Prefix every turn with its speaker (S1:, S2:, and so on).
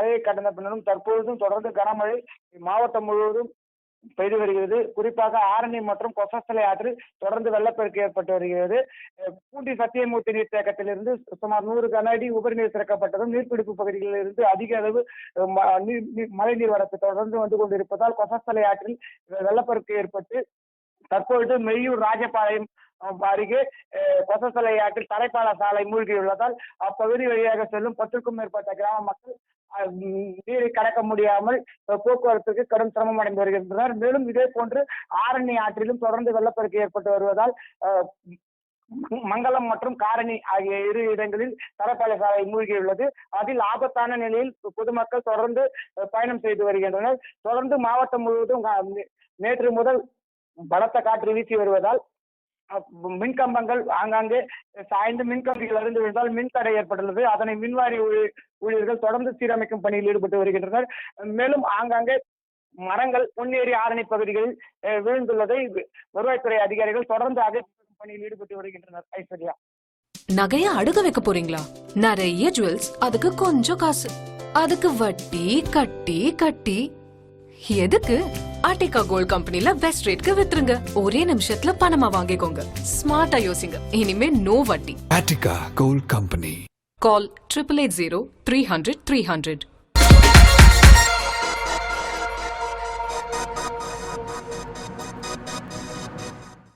S1: மழையை கடந்த பின்னரும் தற்பொழுதும் தொடர்ந்து கனமழை மாவட்டம் முழுவதும் பெய்து வருகிறது. குறிப்பாக ஆரணி மற்றும் கொசஸ்தலை ஆற்றில் தொடர்ந்து வெள்ளப்பெருக்கு ஏற்பட்டு வருகிறது. பூண்டி சத்தியமூர்த்தி நீர்த்தேக்கத்திலிருந்து சுமார் 100 கன அடி உபரிநீர் திறக்கப்பட்டதும் நீர்பிடிப்பு பகுதிகளில் இருந்து அதிக அளவு மழை நீர் வரத்து தொடர்ந்து வந்து கொண்டிருப்பதால் கொசஸ்தலை ஆற்றில் வெள்ளப்பெருக்கு ஏற்பட்டு தற்பொழுது மெய்யூர் ராஜபாளையம் அருகே கொசஸ்தலை ஆற்றில் தரைப்பால சாலை மூழ்கியுள்ளதால் அப்பகுதி வழியாக செல்லும் 10க்கும் மேற்பட்ட கிராம மக்கள் நீரை கடக்க முடியாமல் போக்குவரத்துக்கு கடும் சிரமம் அடைந்து வருகின்றனர். மேலும் இதே போன்று ஆரணி ஆற்றிலும் தொடர்ந்து வெள்ளப்பெருக்கு ஏற்பட்டு வருவதால் மங்கலம் மற்றும் காரணி ஆகிய 2 இடங்களில் தரைப்பால சாலை மூழ்கியுள்ளது. அதில் ஆபத்தான நிலையில் பொதுமக்கள் தொடர்ந்து பயணம் செய்து வருகின்றனர். தொடர்ந்து மாவட்டம் முழுவதும் நேற்று முதல் பலத்த காற்று வீசி வருவதால் மின்கம்பங்கள் ஆங்காங்கே சாய்ந்து மின்கம்பிகள் அறிந்து விழுந்தால் மின் தடை ஏற்பட்டுள்ளது. அதனை மின்வாரி ஊழியர்கள் தொடர்ந்து சீரமைக்கும் பணியில் ஈடுபட்டு வருகின்றனர். மேலும் ஆங்காங்கே மரங்கள் பொன்னேரி ஆரணி பகுதிகளில் விழுந்துள்ளதை வருவாய்த்துறை அதிகாரிகள் தொடர்ந்து அகற்றும் பணியில் ஈடுபட்டு வருகின்றனர். ஐஸ்வர்யா,
S2: நகைய அடுக்க வைக்க போறீங்களா? நிறைய ஜுவல்ஸ், அதுக்கு கொஞ்சம் காசு, அதுக்கு வட்டி கட்டி கட்டி எதுக்கு? ஆர்டிகா கோல்ட் கம்பெனில பெஸ்ட் ரேட்க்கு வித்துருங்க. ஒரே நிமிஷத்துல பணமா வாங்கிக்கோங்க. ஸ்மார்ட்டா யோசிங்க. இனிமே நோ வட்டி.
S3: ஆர்டிகா கோல்ட் கம்பெனி.
S2: கால் 8880 300 300.